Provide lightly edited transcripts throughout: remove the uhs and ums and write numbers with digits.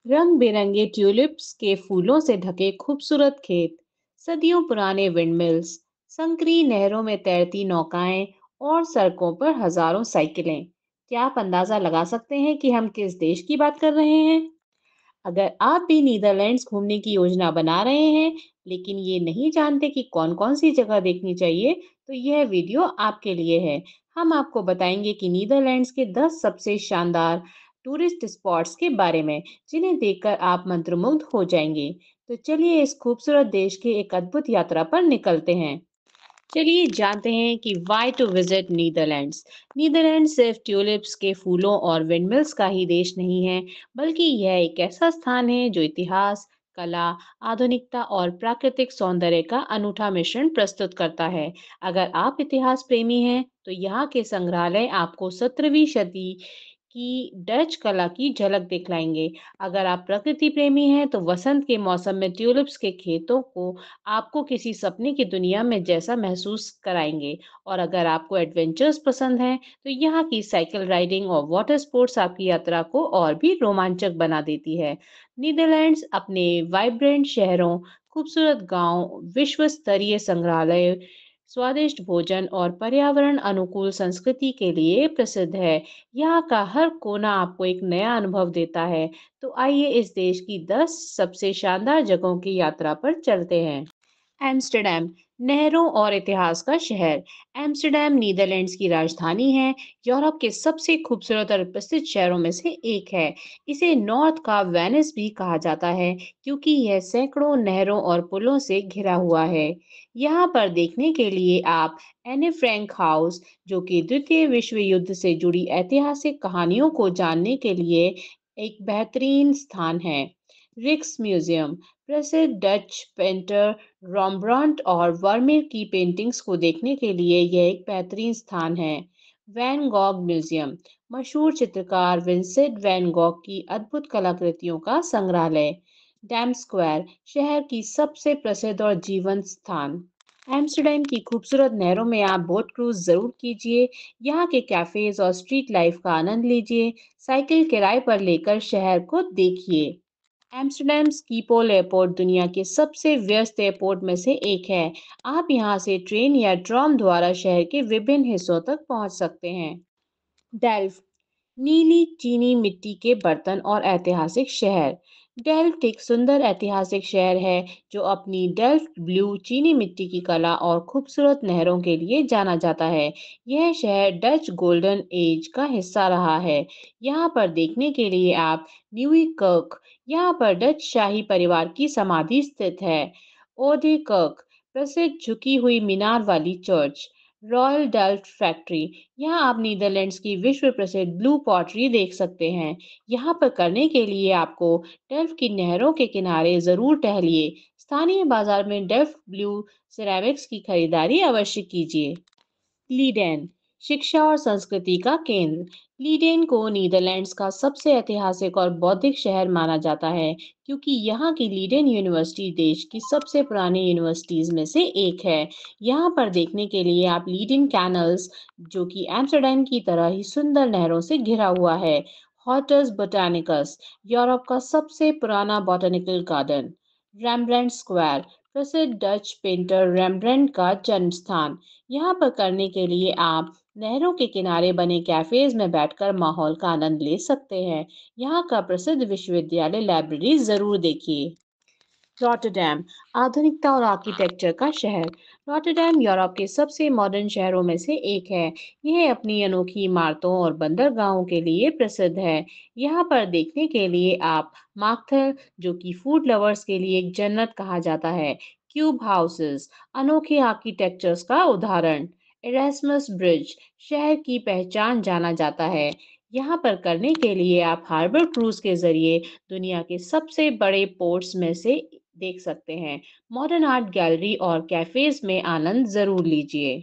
रंग बिरंगे ट्यूलिप्स के फूलों से ढके खूबसूरत खेत, सदियों पुराने विंडमिल्स, संकरी नहरों में तैरती नौकाएं और सड़कों पर हजारों साइकिलें। क्या आप अंदाजा लगा सकते हैं कि हम किस देश की बात कर रहे हैं? अगर आप भी नीदरलैंड्स घूमने की योजना बना रहे हैं, लेकिन ये नहीं जानते कि कौन-कौन सी जगह देखनी चाहिए, तो यह वीडियो आपके लिए है। हम आपको बताएंगे कि नीदरलैंड्स के 10 सबसे शानदार टूरिस्ट स्पॉट्स के बारे में, जिन्हें देखकर आप मंत्रमुग्ध हो जाएंगे। तो चलिए इस खूबसूरत देश की एक अद्भुत यात्रा पर निकलते हैं। चलिए जानते हैं कि why to visit Netherlands. Netherland सिर्फ ट्यूलिप्स के फूलों और विंडमिल्स का ही देश नहीं है, बल्कि यह एक ऐसा स्थान है जो इतिहास, कला, आधुनिकता और प्राकृतिक सौंदर्य का अनूठा मिश्रण प्रस्तुत करता है। अगर आप इतिहास प्रेमी हैं, तो यहाँ के संग्रहालय आपको 17वीं सदी की डच कला की झलक दिखलाएंगे। अगर आप प्रकृति प्रेमी हैं, तो वसंत के मौसम में ट्यूलिप्स के खेतों को आपको किसी सपने की दुनिया में जैसा महसूस कराएंगे। और अगर आपको एडवेंचर्स पसंद हैं, तो यहाँ की साइकिल राइडिंग और वाटर स्पोर्ट्स आपकी यात्रा को और भी रोमांचक बना देती है। नीदरलैंड्स अपने वाइब्रेंट शहरों, खूबसूरत गांव, विश्व स्तरीय संग्रहालय, स्वादिष्ट भोजन और पर्यावरण अनुकूल संस्कृति के लिए प्रसिद्ध है। यहाँ का हर कोना आपको एक नया अनुभव देता है। तो आइए इस देश की 10 सबसे शानदार जगहों की यात्रा पर चलते हैं। एम्स्टर्डम, नहरों और इतिहास का शहर। एम्स्टर्डम नीदरलैंड्स की राजधानी है, यूरोप के सबसे खूबसूरत और प्रसिद्ध शहरों में से एक है। इसे नॉर्थ का वेनिस भी कहा जाता है, क्योंकि यह सैकड़ों नहरों और पुलों से घिरा हुआ है। यहाँ पर देखने के लिए आप एने फ्रैंक हाउस, जो कि द्वितीय विश्व युद्ध से जुड़ी ऐतिहासिक कहानियों को जानने के लिए एक बेहतरीन स्थान है। रिक्स म्यूजियम, प्रसिद्ध डच पेंटर रॉम्ब्रांट और वर्मेर की पेंटिंग्स को देखने के लिए यह एक बेहतरीन स्थान है। वैन गॉग म्यूजियम, मशहूर चित्रकार विंसेंट वैन गॉग की अद्भुत कलाकृतियों का संग्रहालय। डैम स्क्वायर, शहर की सबसे प्रसिद्ध और जीवंत स्थान। एम्स्टर्डम की खूबसूरत नहरों में आप बोट क्रूज जरूर कीजिए। यहाँ के कैफेज और स्ट्रीट लाइफ का आनंद लीजिए। साइकिल किराए पर लेकर शहर को देखिए। एम्स्टर्डम स्कीपोल एयरपोर्ट दुनिया के सबसे व्यस्त एयरपोर्ट में से एक है। आप यहाँ से ट्रेन या ट्राम द्वारा शहर के विभिन्न हिस्सों तक पहुँच सकते हैं। डेल्फ, नीली चीनी मिट्टी के बर्तन और ऐतिहासिक शहर। डेल्फ्ट एक सुंदर ऐतिहासिक शहर है, जो अपनी डेल्फ्ट ब्लू चीनी मिट्टी की कला और खूबसूरत नहरों के लिए जाना जाता है। यह शहर डच गोल्डन एज का हिस्सा रहा है। यहाँ पर देखने के लिए आप न्यूई कर्क, यहाँ पर डच शाही परिवार की समाधि स्थित है। ओडे कर्क, प्रसिद्ध झुकी हुई मीनार वाली चर्च। रॉयल डेल्फ्ट फैक्ट्री, यहाँ आप नीदरलैंड्स की विश्व प्रसिद्ध ब्लू पॉटरी देख सकते हैं। यहाँ पर करने के लिए आपको डेल्फ्ट की नहरों के किनारे जरूर टहलिए। स्थानीय बाजार में डेल्फ्ट ब्लू सिरेमिक्स की खरीदारी अवश्य कीजिए। लीडेन, शिक्षा और संस्कृति का केंद्र। लीडेन को नीदरलैंड्स का सबसे ऐतिहासिक और बौद्धिक शहर माना जाता है, क्योंकि यहाँ की लीडेन यूनिवर्सिटी देश की सबसे पुरानी यूनिवर्सिटीज में से एक है। यहाँ पर देखने के लिए आप लीडेन कैनल्स, जो कि एम्स्टर्डम की तरह ही सुंदर नहरों से घिरा हुआ है। हॉटस बोटानिकस, यूरोप का सबसे पुराना बॉटनिकल गार्डन। रैम्ब्रेंट स्क्वायर, प्रसिद्ध डच पेंटर रैम्ब्रेंट का जन्म स्थान। यहाँ पर करने के लिए आप नहरों के किनारे बने कैफेज में बैठकर माहौल का आनंद ले सकते हैं। यहाँ का प्रसिद्ध विश्वविद्यालय लाइब्रेरी जरूर देखिए। रॉटरडैम, आधुनिकता और आर्किटेक्चर का शहर। रॉटरडैम यूरोप के सबसे मॉडर्न शहरों में से एक है। यह अपनी अनोखी इमारतों और बंदरगाहों के लिए प्रसिद्ध है। यहाँ पर देखने के लिए आप मार्कथल, जो कि फूड लवर्स के लिए एक जन्नत कहा जाता है। क्यूब हाउसेस, अनोखे आर्किटेक्चर्स का उदाहरण। इरेस्मस ब्रिज, शहर की पहचान जाना जाता है। यहाँ पर करने के लिए आप हार्बर क्रूज के जरिए दुनिया के सबसे बड़े पोर्ट्स में से देख सकते हैं। मॉडर्न आर्ट गैलरी और कैफेज में आनंद जरूर लीजिए।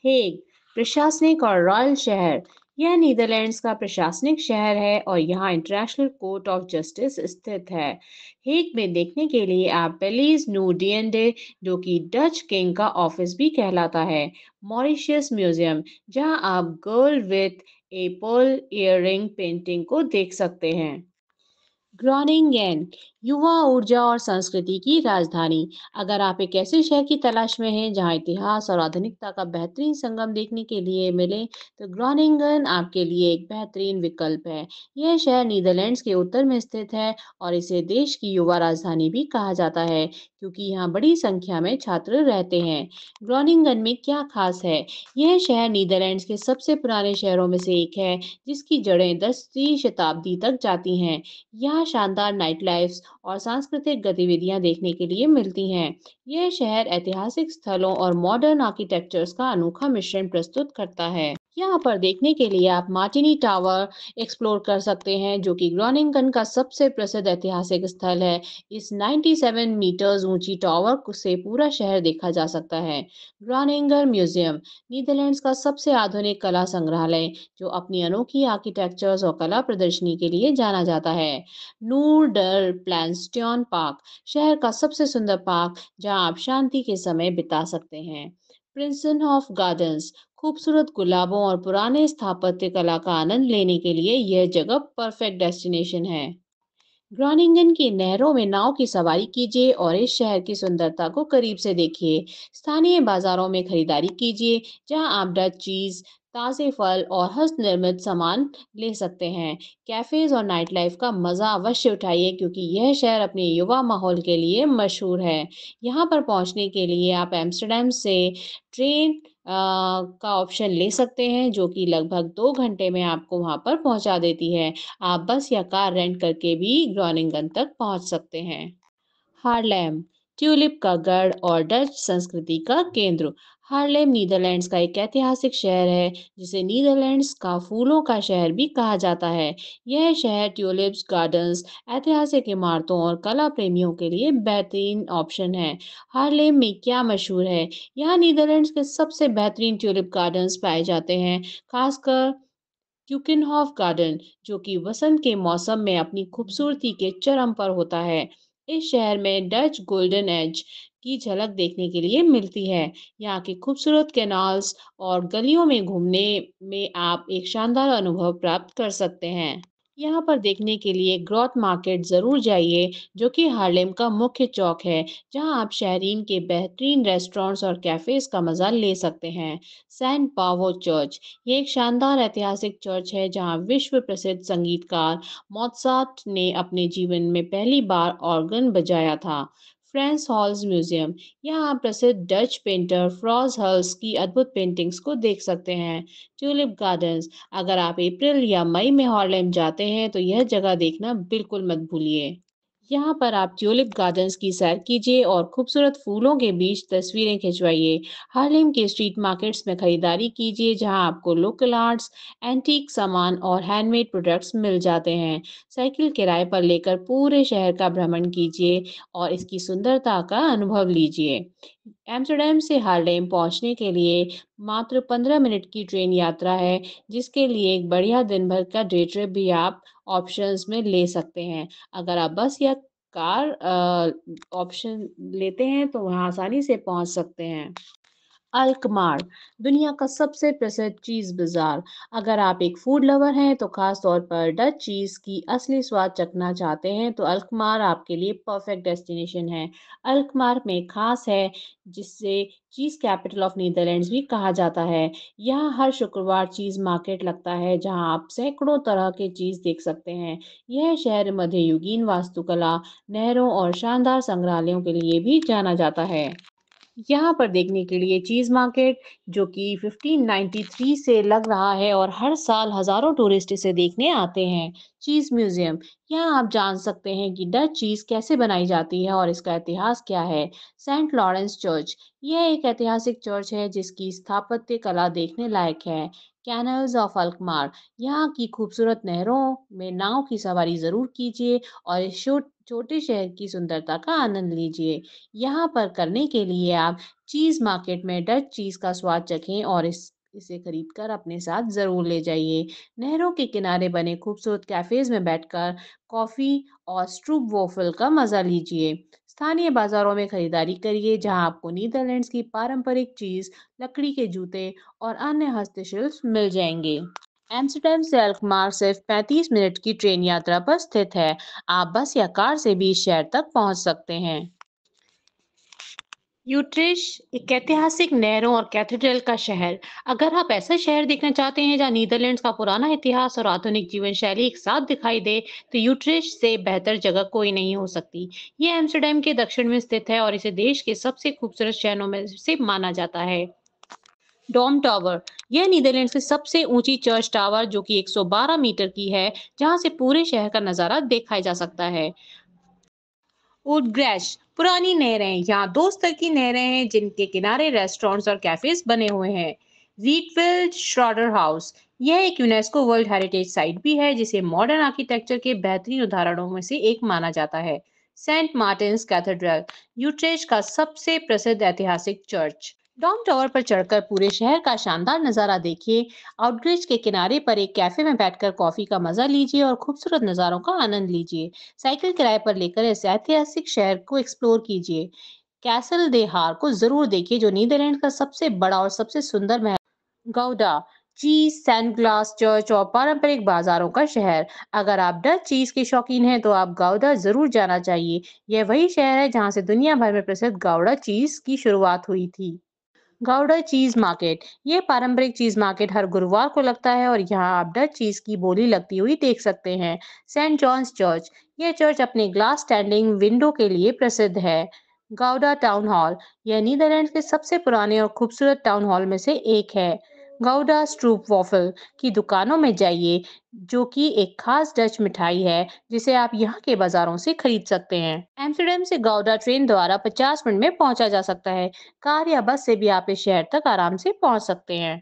हेग, प्रशासनिक और रॉयल शहर। यह नीदरलैंड्स का प्रशासनिक शहर है और यहाँ इंटरनेशनल कोर्ट ऑफ जस्टिस स्थित है। हेग में देखने के लिए आप पेलीज न्यू डीएनडे, जो कि डच किंग का ऑफिस भी कहलाता है। मॉरिशियस म्यूजियम, जहाँ आप girl with a pearl earring painting को देख सकते हैं। ग्रोनिंगेन युवा ऊर्जा और संस्कृति की राजधानी। अगर आप एक ऐसे शहर की तलाश में हैं जहां इतिहास और आधुनिकता का बेहतरीन संगम देखने के लिए मिले, तो ग्रोनिंगन आपके लिए एक बेहतरीन विकल्प है। यह शहर नीदरलैंड्स के उत्तर में स्थित है और इसे देश की युवा राजधानी भी कहा जाता है, क्योंकि यहाँ बड़ी संख्या में छात्र रहते हैं। ग्रोनिंगन में क्या खास है? यह शहर नीदरलैंड्स के सबसे पुराने शहरों में से एक है, जिसकी जड़ें 10वीं शताब्दी तक जाती हैं। यहाँ शानदार नाइट लाइफ्स और सांस्कृतिक गतिविधियां देखने के लिए मिलती हैं। यह शहर ऐतिहासिक स्थलों और मॉडर्न आर्किटेक्चर्स का अनोखा मिश्रण प्रस्तुत करता है। यहाँ पर देखने के लिए आप मार्टिनी टावर एक्सप्लोर कर सकते हैं, जो कि ग्रोनिंगन का सबसे प्रसिद्ध ऐतिहासिक स्थल है। इस 97 मीटर्स ऊंची टावर से पूरा शहर देखा जा सकता है। ग्रोनिंगर म्यूजियम नीदरलैंड्स का सबसे आधुनिक कला संग्रहालय, जो अपनी अनोखी आर्किटेक्चर्स और कला प्रदर्शनी के लिए जाना जाता है। नूर डर प्लानस्ट्योन पार्क शहर का सबसे सुंदर पार्क, जहां आप शांति के समय बिता सकते हैं। प्रिंसन ऑफ गार्डन्स खूबसूरत गुलाबों और पुराने स्थापत्य कला का आनंद लेने के लिए यह जगह परफेक्ट डेस्टिनेशन है। ग्रोनिंगन की नहरों में नाव की सवारी कीजिए और इस शहर की सुंदरता को करीब से देखिए। स्थानीय बाजारों में खरीदारी कीजिए, जहां आप डच चीज, ताजे फल और हस्त निर्मित सामान ले सकते हैं। कैफेज और नाइट लाइफ का मजा अवश्य उठाइए, क्योंकि यह शहर अपने युवा माहौल के लिए मशहूर है। यहाँ पर पहुंचने के लिए आप एम्स्टर्डम से ट्रेन का ऑप्शन ले सकते हैं, जो कि लगभग 2 घंटे में आपको वहां पर पहुंचा देती है। आप बस या कार रेंट करके भी ग्रोनिंगन तक पहुंच सकते हैं। हार्लेम ट्यूलिप का गढ़ और डच संस्कृति का केंद्र। हार्लेम नीदरलैंड्स का एक ऐतिहासिक शहर है, जिसे नीदरलैंड्स का फूलों का शहर भी कहा जाता है। यह शहर ट्यूलिप्स गार्डन्स, ऐतिहासिक इमारतों और कला प्रेमियों के लिए बेहतरीन ऑप्शन है। हार्लेम में क्या मशहूर है? यहाँ नीदरलैंड्स के सबसे बेहतरीन ट्यूलिप गार्डन्स पाए जाते हैं, खासकर क्यूकिनहॉफ गार्डन, जो कि वसंत के मौसम में अपनी खूबसूरती के चरम पर होता है। इस शहर में डच गोल्डन एज की झलक देखने के लिए मिलती है। यहाँ के खूबसूरत कैनाल्स और गलियों में घूमने में आप एक शानदार अनुभव प्राप्त कर सकते हैं। यहाँ पर देखने के लिए ग्रॉथ मार्केट जरूर जाइए, जो कि हार्लेम का मुख्य चौक है, जहाँ आप शहरीन के बेहतरीन रेस्टोरेंट्स और कैफेज का मजा ले सकते हैं। सेंट पावो चर्च ये एक शानदार ऐतिहासिक चर्च है, जहाँ विश्व प्रसिद्ध संगीतकार मोत्सार्ट ने अपने जीवन में पहली बार ऑर्गन बजाया था। फ्रेंस हॉल्स म्यूजियम यहाँ आप प्रसिद्ध डच पेंटर फ्रॉज हल्स की अद्भुत पेंटिंग्स को देख सकते हैं। ट्यूलिप गार्डन्स अगर आप अप्रैल या मई में हार्लेम जाते हैं, तो यह जगह देखना बिल्कुल मत भूलिए। यहाँ पर आप ट्यूलिप गार्डन्स की सैर कीजिए और खूबसूरत फूलों के बीच तस्वीरें खिंचवाइए। हार्लेम के स्ट्रीट मार्केट्स में खरीदारी कीजिए, जहाँ आपको लोकल आर्ट्स, एंटीक सामान और हैंडमेड प्रोडक्ट्स मिल जाते हैं। साइकिल किराए पर लेकर पूरे शहर का भ्रमण कीजिए और इसकी सुंदरता का अनुभव लीजिए। एम्स्टर्डम से हार्लेम पहुंचने के लिए मात्र 15 मिनट की ट्रेन यात्रा है, जिसके लिए एक बढ़िया दिन भर का डे ट्रिप भी आप ऑप्शंस में ले सकते हैं। अगर आप बस या कार ऑप्शन लेते हैं, तो वहाँ आसानी से पहुंच सकते हैं। अल्कमार दुनिया का सबसे प्रसिद्ध चीज बाजार। अगर आप एक फूड लवर हैं, तो खास तौर पर डच चीज की असली स्वाद चखना चाहते हैं, तो अल्कमार आपके लिए परफेक्ट डेस्टिनेशन है। अल्कमार में खास है, जिससे चीज कैपिटल ऑफ नीदरलैंड्स भी कहा जाता है। यहाँ हर शुक्रवार चीज मार्केट लगता है, जहाँ आप सैकड़ों तरह के चीज देख सकते हैं। यह शहर मध्ययुगीन वास्तुकला, नहरों और शानदार संग्रहालयों के लिए भी जाना जाता है। यहाँ पर देखने के लिए चीज मार्केट, जो कि 1593 से लग रहा है और हर साल हजारों टूरिस्ट इसे देखने आते हैं। चीज म्यूजियम यहाँ आप जान सकते हैं कि डच चीज कैसे बनाई जाती है और इसका इतिहास क्या है। सेंट लॉरेंस चर्च यह एक ऐतिहासिक चर्च है, जिसकी स्थापत्य कला देखने लायक है। कैनल्स ऑफ अल्कमार यहाँ की खूबसूरत नहरों में नाव की सवारी जरूर कीजिए और इस छोटे शहर की सुंदरता का आनंद लीजिए। यहाँ पर करने के लिए आप चीज मार्केट में डच चीज का स्वाद चखें और इसे खरीदकर अपने साथ जरूर ले जाइए। नहरों के किनारे बने खूबसूरत कैफेज में बैठकर कॉफी और स्ट्रूप वॉफल का मजा लीजिए। स्थानीय बाजारों में खरीदारी करिए, जहां आपको नीदरलैंड्स की पारंपरिक चीज, लकड़ी के जूते और अन्य हस्तशिल्प मिल जाएंगे। एम्स्टर्डम से अल्कमार सिर्फ 35 मिनट की ट्रेन यात्रा पर स्थित है। आप बस या कार से भी इस शहर तक पहुंच सकते हैं। यूट्रेश एक ऐतिहासिक नहरों और कैथेड्रल का शहर। अगर आप ऐसा शहर देखना चाहते हैं जहां नीदरलैंड्स का पुराना इतिहास और आधुनिक जीवन शैली एक साथ दिखाई दे, तो यूट्रेश से बेहतर जगह कोई नहीं हो सकती। ये एम्स्टर्डम के दक्षिण में स्थित है और इसे देश के सबसे खूबसूरत शहरों में से माना जाता है। डॉम टावर, यह नीदरलैंड्स की सबसे ऊंची चर्च टावर जो कि 112 मीटर की है, जहां से पूरे शहर का नजारा देखा जा सकता है। वुडग्रैश, पुरानी नहरें, यहाँ दो स्तर की नहरें हैं जिनके किनारे रेस्टोरेंट्स और कैफेज बने हुए हैं। रीटफील्ड श्रॉडर हाउस, यह एक यूनेस्को वर्ल्ड हेरिटेज साइट भी है जिसे मॉडर्न आर्किटेक्चर के बेहतरीन उदाहरणों में से एक माना जाता है। सेंट मार्टिन्स कैथेड्रल, यूट्रेच का सबसे प्रसिद्ध ऐतिहासिक चर्च। डॉम टावर पर चढ़कर पूरे शहर का शानदार नजारा देखिए। आउटग्रिच के किनारे पर एक कैफे में बैठकर कॉफी का मजा लीजिए और खूबसूरत नजारों का आनंद लीजिए। साइकिल किराए पर लेकर इस ऐतिहासिक शहर को एक्सप्लोर कीजिए। कैसल दे हार को जरूर देखिए जो नीदरलैंड का सबसे बड़ा और सबसे सुंदर महल। गौडा चीज, सैंड ग्लास चर्च और पारंपरिक बाजारों का शहर। अगर आप डच चीज के शौकीन हैं तो आप गाउडा जरूर जाना चाहिए। यह वही शहर है जहां से दुनिया भर में प्रसिद्ध गाउडा चीज की शुरुआत हुई थी। गाउडा चीज मार्केट, ये पारंपरिक चीज मार्केट हर गुरुवार को लगता है और यहाँ आप डच चीज की बोली लगती हुई देख सकते हैं। सेंट जॉन्स चर्च, यह चर्च अपने ग्लास स्टैंडिंग विंडो के लिए प्रसिद्ध है। गाउडा टाउन हॉल, यह नीदरलैंड के सबसे पुराने और खूबसूरत टाउन हॉल में से एक है। गाउडा स्ट्रूप वॉफल की दुकानों में जाइए, जो कि एक खास डच मिठाई है जिसे आप यहाँ के बाजारों से खरीद सकते हैं। एम्स्टर्डम से गाउडा ट्रेन द्वारा 50 मिनट में पहुंचा जा सकता है। कार या बस से भी आप इस शहर तक आराम से पहुंच सकते हैं।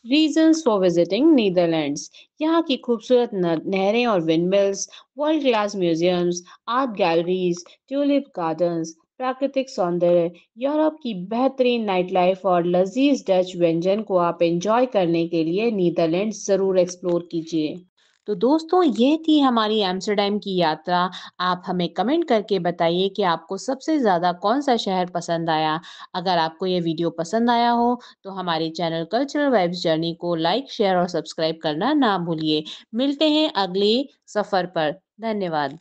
रीजन्स फॉर विजिटिंग नीदरलैंड्स, यहाँ की खूबसूरत नहरें और windmills, world class museums, art galleries, tulip gardens, प्राकृतिक सौंदर्य, यूरोप की बेहतरीन नाइट लाइफ और लजीज डच व्यंजन को आप एंजॉय करने के लिए नीदरलैंड्स जरूर एक्सप्लोर कीजिए। तो दोस्तों, ये थी हमारी एम्स्टर्डम की यात्रा। आप हमें कमेंट करके बताइए कि आपको सबसे ज़्यादा कौन सा शहर पसंद आया। अगर आपको ये वीडियो पसंद आया हो तो हमारे चैनल कल्चरल वाइब्स जर्नी को लाइक, शेयर और सब्सक्राइब करना ना भूलिए। मिलते हैं अगले सफ़र पर। धन्यवाद।